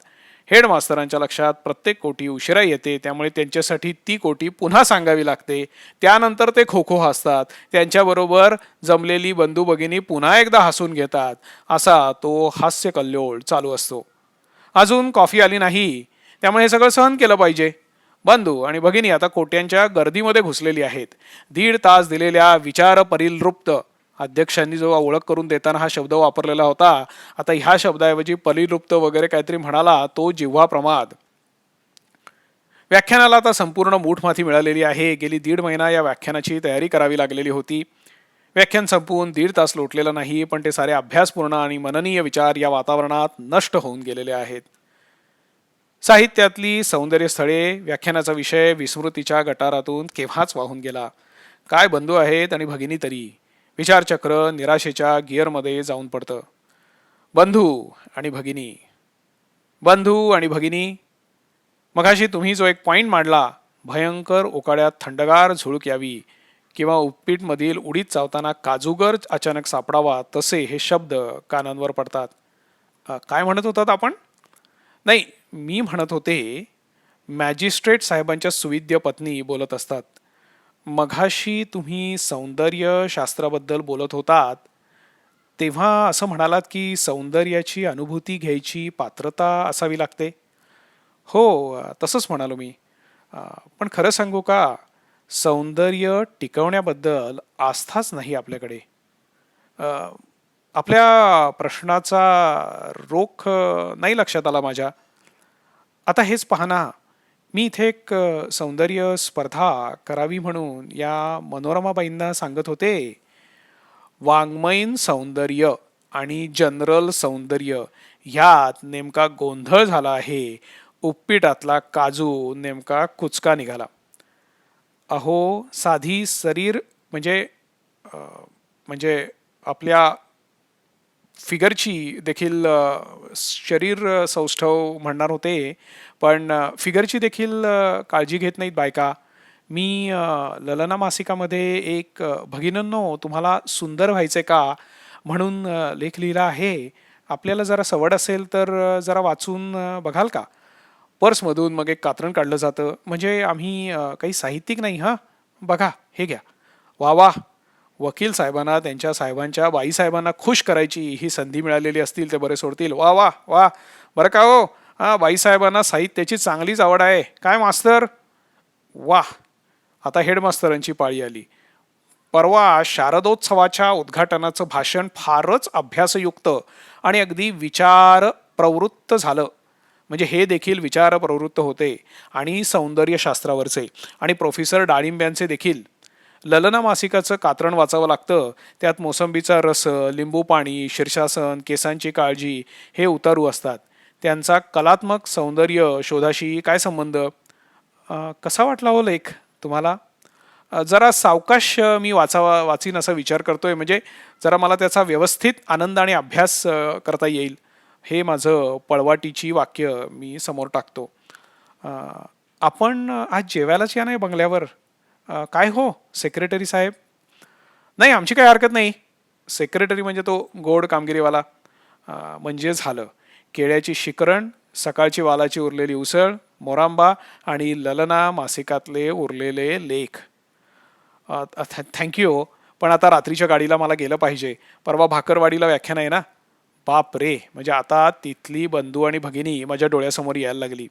हेडमास्तरांच्या लक्षात प्रत्येक कोटी उशिरा येते, त्यामुळे त्यांच्यासाठी ती कोटी पुन्हा सांगावी लागते. त्यानंतर ते खो खो हसतात. त्यांच्याबरोबर जमलेली बंधू भगिनी पुन्हा एकदा हसून घेतात. असा तो हास्य कल्लोळ चालू असतो. अजून कॉफी आली नाही, त्यामुळे हे सगळं सहन केलं पाहिजे. बंधू आणि भगिनी आता कोट्यांच्या गर्दीमध्ये घुसलेली आहेत. 1.5 तास दिलेल्या विचार परिलृप्त, अध्यक्षांनी जो ओळख करून देताना हा शब्द वापरलेला होता, आता ह्या शब्दाऐवजी परिलुप्त वगैरे काहीतरी म्हणाला तो जिव्हा प्रमाद. व्याख्यानाला आता संपूर्ण मूठमाती मिळालेली आहे. गेली 1.5 महिना या व्याख्यानाची तयारी करावी लागलेली होती. व्याख्यान संपवून 1.5 तास लोटलेला नाही, पण ते सारे अभ्यासपूर्ण आणि मननीय विचार या वातावरणात नष्ट होऊन गेलेले आहेत. साहित्यातली सौंदर्य स्थळे व्याख्यानाचा विषय विस्मृतीच्या गटारातून केव्हाच वाहून गेला. काय बंधू आहेत आणि भगिनी तरी. विचारचक्र निराशेच्या गिअरमध्ये जाऊन पडतं. बंधू आणि भगिनी, बंधू आणि भगिनी. मगाशी तुम्ही जो एक पॉइंट मांडला, भयंकर उकाड्यात थंडगार झुळूक यावी किंवा उपपीठमधील उडीद चावताना काजूगर अचानक सापडावा, तसे हे शब्द कानांवर पडतात. काय म्हणत होतात आपण? नाही, मी म्हणत होते मॅजिस्ट्रेट साहेबांच्या सुविद्य पत्नी बोलत असतात. मघाशी तुम्ही सौंदर्य शास्त्राबद्दल बोलत होतात, तेव्हा असं म्हणालात की सौंदर्याची अनुभूती घ्यायची पात्रता असावी लागते. हो, तसंच म्हणालो मी. पण खरं सांगू का, सौंदर्य टिकवण्याबद्दल आस्थाच नाही आपल्याकडे. अ, आपल्या प्रश्नाचा रोख नाही लक्षात आला माझ्या. आता हेच पहा ना, मी इथे एक सौंदर्य स्पर्धा करावी म्हणून या मनोरमाबाईंना सांगत होते. वाङ्मयीन सौंदर्य आणि जनरल सौंदर्य ह्यात नेमका गोंधळ झाला आहे. उपपीठातला काजू नेमका कुचका निघाला. अहो, साधी शरीर म्हणजे म्हणजे आपल्या फिगरची देखील शरीर सौष्ठव म्हणणार होते, पण फिगरची देखील काळजी घेत नाहीत बायका. मी ललना मासिकामध्ये एक भगिनींनो तुम्हाला सुंदर व्हायचे का म्हणून लेख लिहिला आहे. आपल्याला जरा सवड असेल तर जरा वाचून बघाल का? पर्समधून मग एक कात्रण काढलं जातं. म्हणजे आम्ही काही साहित्यिक नाही हां. बघा, हे घ्या. वा वा. वकील साहेबांना त्यांच्या साहेबांच्या बाईसाहेबांना खुश करायची ही संधी मिळालेली असतील ते बरे सोडतील. वा वा वा. बरं का हो, हां, बाईसाहेबांना साहित्याची चांगलीच आवड आहे काय मास्तर. वा. आता हेडमास्तरांची पाळी आली. परवा शारदोत्सवाच्या उद्घाटनाचं भाषण फारच अभ्यासयुक्त आणि अगदी विचार प्रवृत्त झालं. म्हणजे हे देखील विचार प्रवृत्त होते आणि सौंदर्यशास्त्रावरचे आणि प्रोफेसर डाळिंब्यांचे देखील. ललना मासिकाचं कात्रण वाचावं लागतं. त्यात मोसंबीचा रस, लिंबू पाणी, शीर्षासन, केसांची काळजी हे उतारू असतात. त्यांचा कलात्मक सौंदर्य शोधाशी काय संबंध? कसा वाटला हो लेख तुम्हाला? जरा सावकाश मी वाचीन असा विचार करतोय, म्हणजे जरा मला त्याचा व्यवस्थित आनंद आणि अभ्यास करता येईल. हे माझं पळवाटीची वाक्य मी समोर टाकतो. आपण आज जेवायलाच या नाही बंगल्यावर. काय हो सेक्रेटरी साहेब? नाही, आमची काही हरकत नाही. सेक्रेटरी म्हणजे तो गोड कामगिरीवाला. म्हणजे झालं. केळ्याची शिकरण, सकाळची वालाची उरलेली उसळ, मोरांबा आणि ललना मासिकातले उरलेले लेख. थँक्यू. पण आता रात्रीच्या गाडीला मला गेलं पाहिजे. परवा भाकरवाडीला व्याख्यान आहे ना. बाप रे. म्हणजे आता तिथली बंधू आणि भगिनी माझ्या डोळ्यासमोर यायला लागली.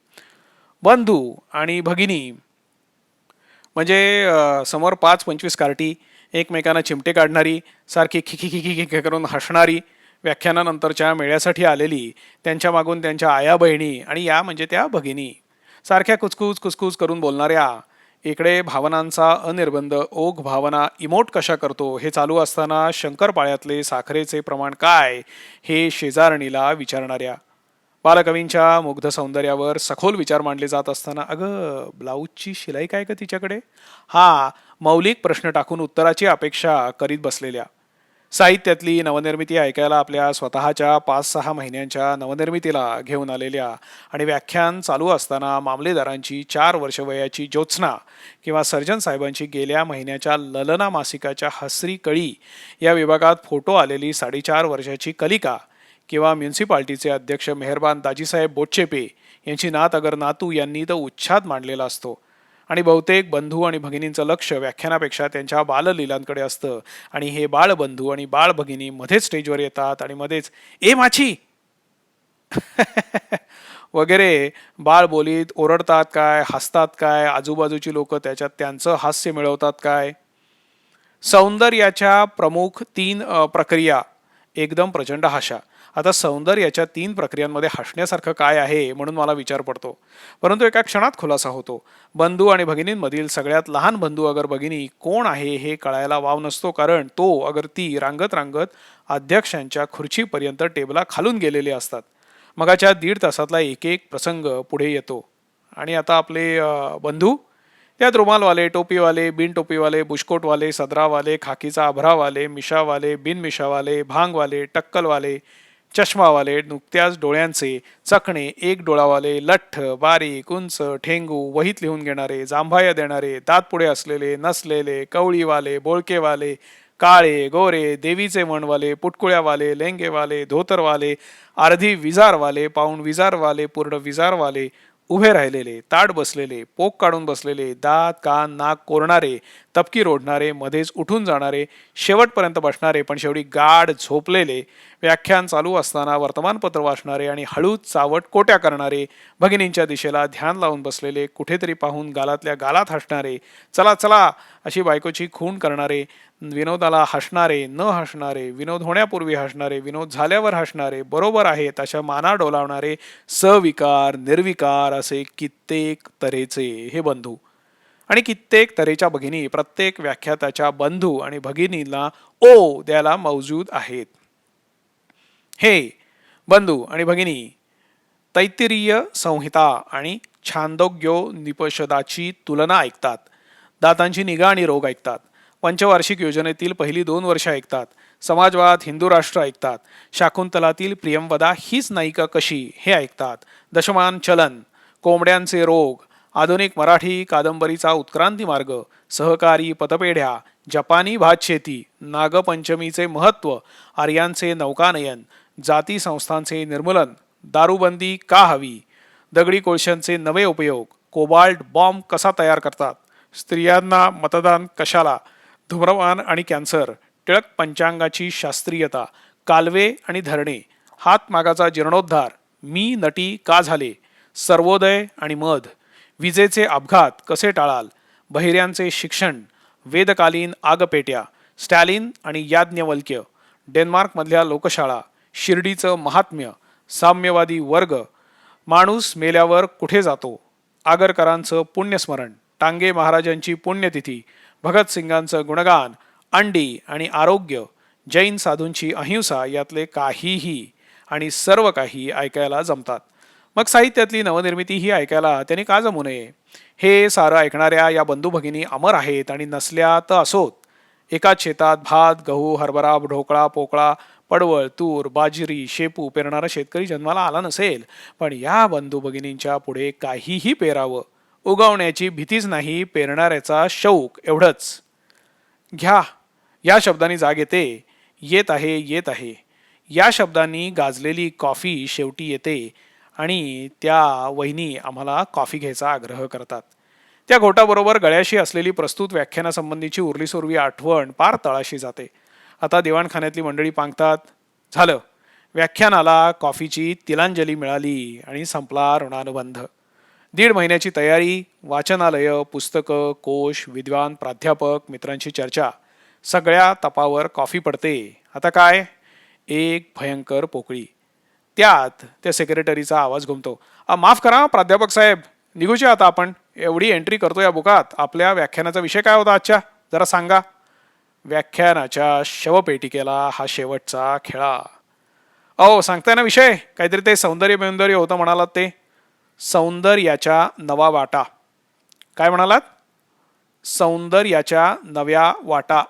बंधू आणि भगिनी म्हणजे समोर 5-25 कार्टी, एकमेकांना चिमटे काढणारी, सारखी खिखी खिखी खिखी करून हसणारी, व्याख्यानानंतरच्या मेळ्यासाठी आलेली, त्यांच्या मागून त्यांच्या आया बहिणी आणि या म्हणजे त्या भगिनी, सारख्या कुचकूच कुचकूच करून बोलणाऱ्या. इकडे भावनांचा अनिर्बंध ओघ भावना इमोट कशा करतो हे चालू असताना शंकरपाळ्यातले साखरेचे प्रमाण काय हे शेजारणीला विचारणाऱ्या. बालकवींच्या मुग्ध सौंदर्यावर सखोल विचार मांडले जात असताना, अगं ब्लाऊजची शिलाई काय का तिच्याकडे, हा मौलिक प्रश्न टाकून उत्तराची अपेक्षा करीत बसलेल्या. साहित्यातली नवनिर्मिती ऐकायला आपल्या स्वतःच्या 5-6 महिन्यांच्या नवनिर्मितीला घेऊन आलेल्या आणि व्याख्यान चालू असताना मामलेदारांची 4 वर्ष वयाची ज्योत्स्ना किंवा सर्जन साहेबांची गेल्या महिन्याच्या ललना मासिकाच्या हसरी कळी या विभागात फोटो आलेली 4.5 वर्षाची कलिका किंवा म्युन्सिपाल्टीचे अध्यक्ष मेहरबान दाजीसाहेब बोटचेपे यांची नात अगर नातू यांनी तर उच्छाद मांडलेला असतो आणि बहुतेक बंधू आणि भगिनींचं लक्ष व्याख्यानापेक्षा त्यांच्या बाललीलांकडे असतं आणि हे बाळबंधू आणि बाळभगिनी मध्येच स्टेजवर येतात आणि मध्येच ए माछी वगैरे बाळ बोलीत ओरडतात काय, हसतात काय, आजूबाजूची लोक त्याच्यात त्यांचं हास्य मिळवतात काय. सौंदर्याच्या प्रमुख 3 प्रक्रिया एकदम प्रचंड हाशा. आता सौंदर्याच्या 3 प्रक्रियांमध्ये हसण्यासारखं काय आहे म्हणून मला विचार पडतो, परंतु एका क्षणात खुलासा होतो. बंधू आणि भगिनींमधील सगळ्यात लहान बंधू अगर भगिनी कोण आहे हे कळायला वाव नसतो, कारण तो अगर ती रांगत रांगत अध्यक्षांच्या खुर्चीपर्यंत टेबला खालून गेलेले असतात. मगाच्या 1.5 तासातला एक एक प्रसंग पुढे येतो आणि आता आपले बंधू त्यात रुमालवाले, टोपीवाले, बिन टोपीवाले, बुशकोटवाले, सदरावाले, खाकीचा आभरावाले, मिशावाले, बिन मिशावाले, भांगवाले, टक्कलवाले, चष्मावाले, नुकत्याच डोळ्यांचे चकणे, एक डोळावाले, लठ्ठ, बारीक, उंच, ठेंगू, वहीत लिहून घेणारे, जांभाया देणारे, दात पुढे असलेले, नसलेले, कवळीवाले, बोळकेवाले, काळे, गोरे, देवीचे वणवाले, पुटकुळ्यावाले, लेंगेवाले, धोतरवाले, अर्धी विजारवाले, पाऊण विजारवाले, पूर्ण विजारवाले, उभे राहिलेले, ताट बसलेले, पोक काढून बसलेले, दात कान नाक कोरणारे, तपकी रोडणारे, मध्येच उठून जाणारे, शेवटपर्यंत बसणारे पण शेवटी गाढ झोपलेले, व्याख्यान चालू असताना वर्तमानपत्र वाचणारे आणि हळूच चावट कोट्या करणारे, भगिनींच्या दिशेला ध्यान लावून बसलेले, कुठेतरी पाहून गालातल्या गालात हसणारे, चला चला अशी बायकोची खूण करणारे, विनोदाला हसणारे, न हसणारे, विनोद होण्यापूर्वी हसणारे, विनोद झाल्यावर हसणारे, बरोबर आहेत अशा माना डोलावणारे, सविकार निर्विकार असे कित्येक तऱ्हेचे हे बंधू आणि कित्येक तऱ्हेच्या भगिनी प्रत्येक व्याख्याताच्या बंधू आणि भगिनींना ओ द्यायला मौजूद आहेत. हे बंधू आणि भगिनी तैत्तिरीय संहिता आणि छांदोग्योनिपनिषदाची तुलना ऐकतात, दातांची निगा आणि रोग ऐकतात, पंचवार्षिक योजनेतील पहिली 2 वर्ष ऐकतात, समाजवाद हिंदू राष्ट्र ऐकतात, शाकुंतलातील प्रियंवदा हीच नायिका कशी हे ऐकतात, दशमान चलन, कोंबड्यांचे रोग, आधुनिक मराठी कादंबरीचा उत्क्रांती मार्ग, सहकारी पतपेढ्या, जपानी भातशेती, नागपंचमीचे महत्त्व, आर्यांचे नौकानयन, जाती संस्थांचे निर्मूलन, दारूबंदी का हवी, दगडी कोळशांचे नवे उपयोग, कोबाल्ट बॉम्ब कसा तयार करतात, स्त्रियांना मतदान कशाला, धूम्रपान आणि कॅन्सर, टिळक पंचांगाची शास्त्रीयता, कालवे आणि धरणे, हातमागाचा जीर्णोद्धार, मी नटी का झाले, सर्वोदय आणि मध, विजेचे अपघात कसे टाळाल, बहिऱ्यांचे शिक्षण, वेदकालीन आगपेट्या, स्टॅलिन आणि याज्ञवल्क्य, डेन्मार्कमधल्या लोकशाळा, शिर्डीचं महात्म्य, साम्यवादी वर्ग, माणूस मेल्यावर कुठे जातो, आगरकरांचं पुण्यस्मरण, टांगे महाराजांची पुण्यतिथी, भगतसिंगांचं गुणगान, अंडी आणि आरोग्य, जैन साधूंची अहिंसा यातले काहीही आणि सर्व काही ऐकायला जमतात. मग साहित्यातली नवनिर्मिती ही ऐकायला त्यांनी का जमू नये. हे सारं ऐकणाऱ्या या बंधू भगिनी अमर आहेत आणि नसल्या तर असोत. एकाच शेतात भात, गहू, हरभरा, ढोकळा, पोकळा, पडवळ, तूर, बाजरी, शेपू पेरणारा शेतकरी जन्माला आला नसेल, पण या बंधू भगिनींच्या पुढे काहीही पेरावं, उगवण्याची भीतीच नाही, पेरणाऱ्याचा शौक एवढंच. घ्या या शब्दांनी जाग येते, येत आहे येत आहे. या शब्दांनी गाजलेली कॉफी शेवटी येते आणि त्या वहिनी आम्हाला कॉफी घ्यायचा आग्रह करतात. त्या घोटाबरोबर गळ्याशी असलेली प्रस्तुत व्याख्यानासंबंधीची उरलीसुरवी आठवण पार तळाशी जाते. आता दिवाणखान्यातली मंडळी पांगतात, झालं व्याख्यानाला कॉफीची तिलांजली मिळाली आणि संपला ऋणानुबंध. 1.5 महिन्याची तयारी, वाचनालय, पुस्तकं, कोश, विद्वान, प्राध्यापक, मित्रांची चर्चा, सगळ्या तपावर कॉफी पडते. आता काय, एक भयंकर पोकळी. त्यात त्या सेक्रेटरीचा आवाज घुमतो, माफ करा प्राध्यापक साहेब, निघूचे आता आपण, एवढी एंट्री करतो या बुकात. आपल्या व्याख्यानाचा विषय काय होता आजच्या, जरा सांगा. व्याख्यानाच्या शवपेटिकेला हा शेवटचा खेळा. अहो सांगताय ना विषय, काहीतरी ते सौंदर्य होतं म्हणालात ते. सौंदर्याच्या नवा वाटा. काय म्हणालात? सौंदर्याच्या नव्या वाटा.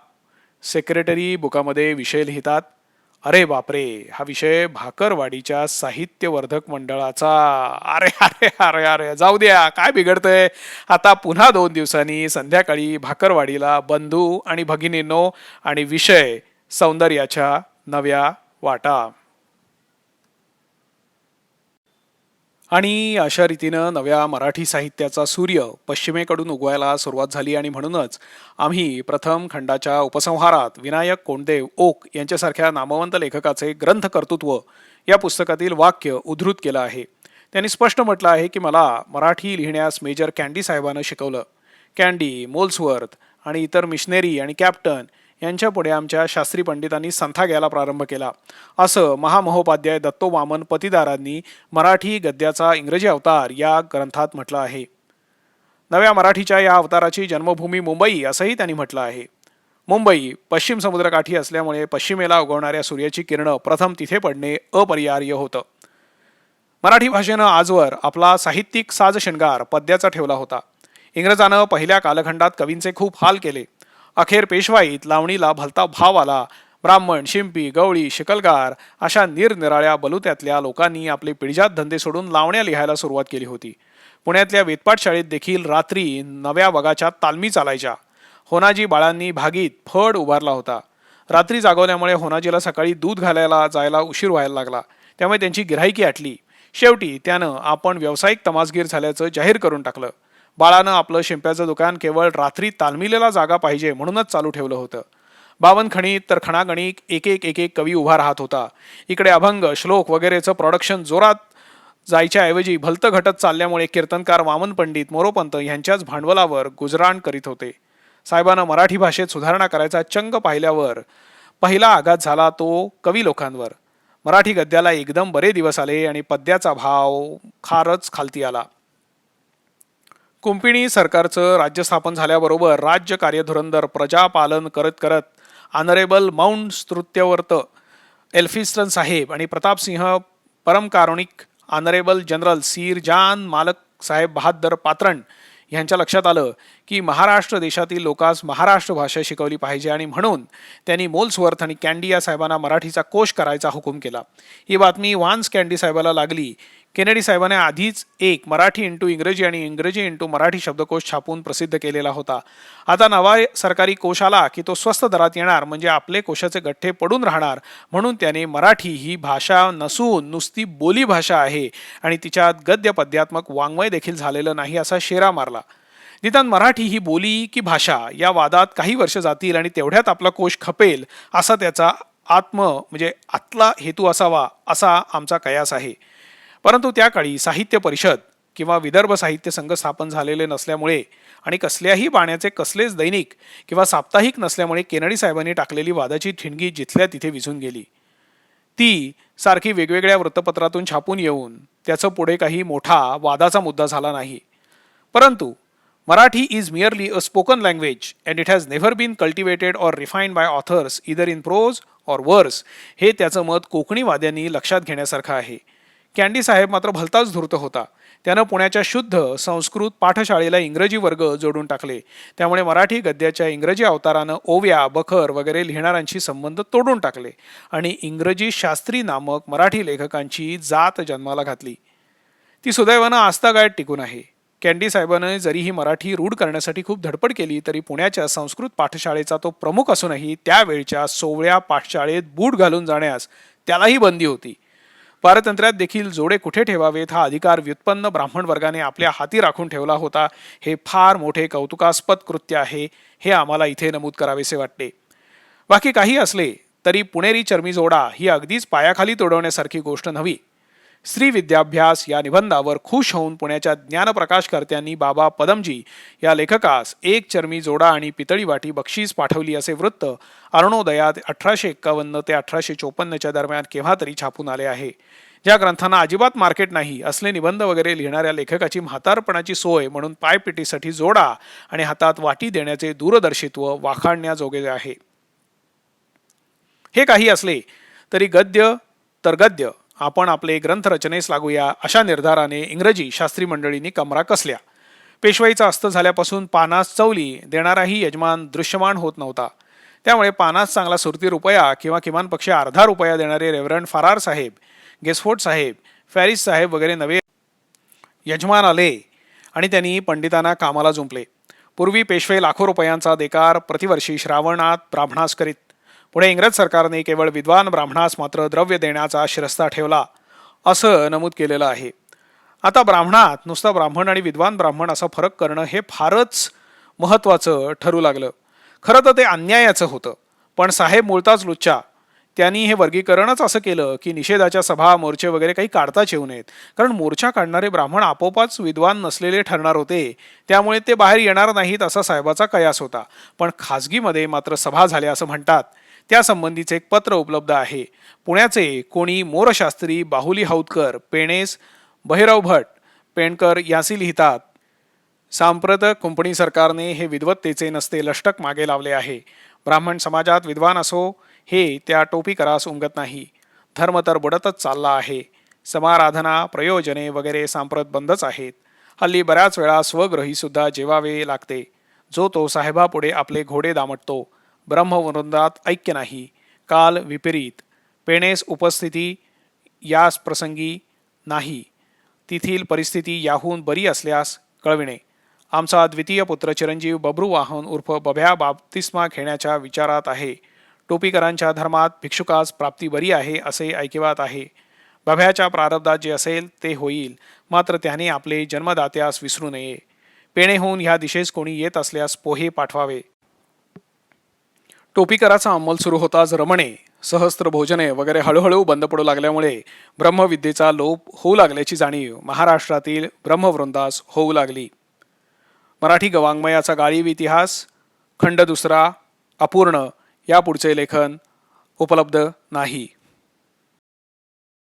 सेक्रेटरी बुकामध्ये विषय लिहितात. अरे बापरे, हा विषय भाकरवाडीच्या साहित्यवर्धक मंडळाचा. अरे अरे अरे अरे, जाऊ द्या, काय बिघडतंय. आता पुन्हा 2 दिवसांनी संध्याकाळी भाकरवाडीला बंधू आणि भगिनींनो, आणि विषय सौंदर्याच्या नव्या वाटा. आणि अशा रीतीनं नव्या मराठी साहित्याचा सूर्य पश्चिमेकडून उगवायला सुरुवात झाली. आणि म्हणूनच आम्ही प्रथम खंडाच्या उपसंहारात विनायक कोंडदेव ओक यांच्यासारख्या नामवंत लेखकाचे ग्रंथकर्तृत्व या पुस्तकातील वाक्य उद्धृत केलं आहे. त्यांनी स्पष्ट म्हटलं आहे की मला मराठी लिहिण्यास मेजर कँडी साहेबांनं शिकवलं. कँडी, मोल्सवर्थ आणि इतर मिशनरी आणि कॅप्टन यांच्या पुढे आमच्या शास्त्री पंडितांनी संथा घ्यायला प्रारंभ केला, असं महामहोपाध्याय दत्तो वामन पतिदारांनी मराठी गद्याचा इंग्रजी अवतार या ग्रंथात म्हटलं आहे. नव्या मराठीच्या या अवताराची जन्मभूमी मुंबई असंही त्यांनी म्हटलं आहे. मुंबई पश्चिम समुद्रकाठी असल्यामुळे पश्चिमेला उगवणाऱ्या सूर्याची किरणं प्रथम तिथे पडणे अपरिहार्य होतं. मराठी भाषेनं आजवर आपला साहित्यिक साज शृंगार पद्याचा ठेवला होता. इंग्रजानं पहिल्या कालखंडात कवींचे खूप हाल केले. अखेर पेशवाईत लावणीला भलता भाव आला. ब्राह्मण, शिंपी, गवळी, शिकलगार अशा निरनिराळ्या बलुत्यातल्या लोकांनी आपले पिढीजात धंदे सोडून लावण्या लिहायला सुरुवात केली होती. पुण्यातल्या वेदपाट शाळेत देखील रात्री नव्या वगाच्या तालमी चालायच्या. होनाजी बाळांनी भागीत फड उभारला होता. रात्री जागवल्यामुळे होनाजीला सकाळी दूध घालायला जायला उशीर व्हायला लागला. त्यामुळे त्यांची गिऱ्हाईकी आटली. शेवटी त्यानं आपण व्यावसायिक तमासगीर झाल्याचं जाहीर करून टाकलं. बाळानं आपलं शिंप्याचं दुकान केवळ रात्री तालमीलेला जागा पाहिजे म्हणूनच चालू ठेवलं होतं. बावनखणीत तर खणागणिक एक एक एक एक कवी उभा राहत होता. इकडे अभंग, श्लोक वगैरेचं प्रोडक्शन जोरात जायच्याऐवजी भलतं घटत चालल्यामुळे कीर्तनकार वामन पंडित, मोरोपंत यांच्याच भांडवलावर गुजराण करीत होते. साहेबांना मराठी भाषेत सुधारणा करायचा चंग पाहिल्यावर पहिला आघात झाला तो कवी लोकांवर. मराठी गद्याला एकदम बरे दिवस आले आणि पद्याचा भाव खारच खालती आला. कुंपिणी सरकारचं राज्य स्थापन झाल्याबरोबर राज्य कार्यधुरंदर प्रजापालन करत करत ऑनरेबल माउंट स्तुत्यवर्त एल्फिस्टन साहेब आणि प्रतापसिंह परमकारुणिक ऑनरेबल जनरल सीर जान मालक साहेब बहादर पात्रण यांच्या लक्षात आलं की महाराष्ट्र देशातील लोकांस महाराष्ट्र भाषा शिकवली पाहिजे. आणि म्हणून त्यांनी मोल्सवर्थ आणि कँडी या साहेबांना मराठीचा कोश करायचा हुकूम केला. ही बातमी वान्स कँडी साहेबाला लागली. केनेडी साहेबांनी आधीच एक मराठी इंटू इंग्रजी आणि इंग्रजी इंटू मराठी शब्दकोश छापून प्रसिद्ध केलेला होता. आता नवा सरकारी कोश आला की तो स्वस्त दरात येणार, म्हणजे आपले कोशाचे गठ्ठे पडून राहणार. म्हणून त्याने मराठी ही भाषा नसून नुसती बोली भाषा आहे आणि तिच्यात गद्य पद्यात्मक वाङ्मय देखील झालेलं नाही असा शेरा मारला. निदान मराठी ही बोली की भाषा या वादात काही वर्ष जातील आणि तेवढ्यात आपला कोश खपेल असा त्याचा म्हणजे आतला हेतू असावा असा आमचा कयास आहे. परंतु त्या काळी साहित्य परिषद किंवा विदर्भ साहित्य संघ स्थापन झालेले नसल्यामुळे आणि कसल्याही बाण्याचे कसलेच दैनिक किंवा साप्ताहिक नसल्यामुळे केनेडी साहेबांनी टाकलेली वादाची ठिणगी जिथल्या तिथे विझून गेली. ती सारखी वेगवेगळ्या वृत्तपत्रातून छापून येऊन त्याचं पुढे काही मोठा वादाचा मुद्दा झाला नाही. परंतु Marathi is merely a spoken language and it has never been cultivated or refined by authors either in prose or verse. हे त्याचं मत कोकणीवाद्यांनी लक्षात घेण्यासारखं आहे. कँडी साहेब मात्र भलताच धूर्त होता. त्यानं पुण्याच्या शुद्ध संस्कृत पाठशाळेला इंग्रजी वर्ग जोडून टाकले. त्यामुळे मराठी गद्याच्या इंग्रजी अवतारानं ओव्या, बखर वगैरे लिहिणाऱ्यांशी संबंध तोडून टाकले आणि इंग्रजी शास्त्री नामक मराठी लेखकांची जात जन्माला घातली. ती सुदैवानं आजतागायत टिकून आहे. कँडी साहेबांनी जरी ही मराठी रूढ करण्यासाठी खूप धडपड केली तरी पुण्याच्या संस्कृत पाठशाळेचा तो प्रमुख असूनही त्यावेळच्या सोवळ्या पाठशाळेत बूट घालून जाण्यास त्यालाही बंदी होती. पारतंत्र्यात देखील जोडे कुठे ठेवावेत हा अधिकार व्युत्पन्न ब्राह्मण वर्गाने आपल्या हाती राखून ठेवला होता. हे फार मोठे कौतुकास्पद कृत्य आहे, हे आम्हाला इथे नमूद करावेसे वाटते. बाकी काही असले तरी पुणेरी चर्मी जोडा ही अगदीच पायाखाली तोडवण्यासारखी गोष्ट नव्ही. स्त्री विद्याभ्यास या निबंधावर खुश होऊन पुण्याच्या ज्ञानप्रकाशकर्त्यांनी बाबा पदमजी या लेखकास एक चर्मी जोडा आणि पितळी वाटी बक्षीस पाठवली असे वृत्त अरुणोदयात 1851 ते 1854च्या दरम्यान केव्हा तरी छापून आले आहे. ज्या ग्रंथांना अजिबात मार्केट नाही असले निबंध वगैरे लिहिणाऱ्या लेखकाची म्हातारपणाची सोय म्हणून पायपिटीसाठी जोडा आणि हातात वाटी देण्याचे दूरदर्शित्व वाखाणण्याजोगे आहे. हे काही असले तरी गद्य तर गद्य आपण आपले ग्रंथरचनेस लागूया अशा निर्धाराने इंग्रजी शास्त्री मंडळींनी कमरा कसल्या. पेशवाईचा अस्त झाल्यापासून पानास चवली देणाराही यजमान दृश्यमान होत नव्हता. त्यामुळे पानास चांगला सुरती रुपया किंवा किमान पक्षी अर्धा रुपया देणारे रेव्हरंड फरार साहेब, गेसफोर्ड साहेब, फॅरिस साहेब वगैरे नवे यजमान आले आणि त्यांनी पंडितांना कामाला जुंपले. पूर्वी पेशवे लाखो रुपयांचा देकार प्रतिवर्षी श्रावणात ब्राह्मणास करीत. पुढे इंग्रज सरकारने केवळ विद्वान ब्राह्मणास मात्र द्रव्य देण्याचा शिरस्ता ठेवला असं नमूद केलेलं आहे. आता ब्राह्मणात नुसता ब्राह्मण आणि विद्वान ब्राह्मण असा फरक करणं हे फारच महत्त्वाचं ठरू लागलं. खरं तर ते अन्यायाचं होतं, पण साहेब मुळताच लुच्चा. त्यांनी हे वर्गीकरणच असं केलं की निषेधाच्या सभा मोर्चे वगैरे काही काढताच येऊ नयेत, कारण मोर्चा काढणारे ब्राह्मण आपोआपच विद्वान नसलेले ठरणार होते, त्यामुळे ते बाहेर येणार नाहीत असा साहेबाचा कयास होता. पण खाजगीमध्ये मात्र सभा झाल्या असं म्हणतात. त्यासंबंधीचे एक पत्र उपलब्ध आहे. पुण्याचे कोणी मोरशास्त्री, बाहुली हौदकर, पेणेस, बहिराव भट, पेणकर यांसी लिहितात, सांप्रत कुंपणी सरकारने हे विद्वत्तेचे नसते लष्टक मागे लावले आहे. ब्राह्मण समाजात विद्वान असो हे त्या टोपीकरास उमगत नाही. धर्म तर बुडतच चालला आहे. समाराधना, प्रयोजने वगैरे सांप्रत बंदच आहेत. हल्ली बऱ्याच वेळा स्वग्रही सुद्धा जेवावे लागते. जो तो साहेबापुढे आपले घोडे दामटतो. ब्रह्मवृंदात ऐक्य नाही. काल विपरीत. पेणेस उपस्थिती यास प्रसंगी नाही. तेथील परिस्थिती याहून बरी असल्यास कळविणे. आमचा द्वितीय पुत्र चिरंजीव बबरू वाहन उर्फ बभ्या बाप्तिस्मा घेण्याच्या विचारात आहे. टोपीकरांच्या धर्मात भिक्षुकास प्राप्ती बरी आहे असे ऐकिवात आहे. बभ्याच्या प्रारब्धात जे असेल ते होईल, मात्र त्याने आपले जन्मदात्यास विसरू नये. पेणेहून ह्या दिशेस कोणी येत असल्यास पोहे पाठवावे. टोपीकराचा अंमल सुरू होताच रमणे, सहस्त्र भोजने वगैरे हळूहळू बंद पडू लागल्यामुळे ब्रह्मविद्येचा लोप होऊ लागल्याची जाणीव महाराष्ट्रातील ब्रह्मवृंदास होऊ लागली. मराठी गवाङ्मयाचा गाळीव इतिहास खंड दुसरा अपूर्ण यापुढचे लेखन उपलब्ध नाही.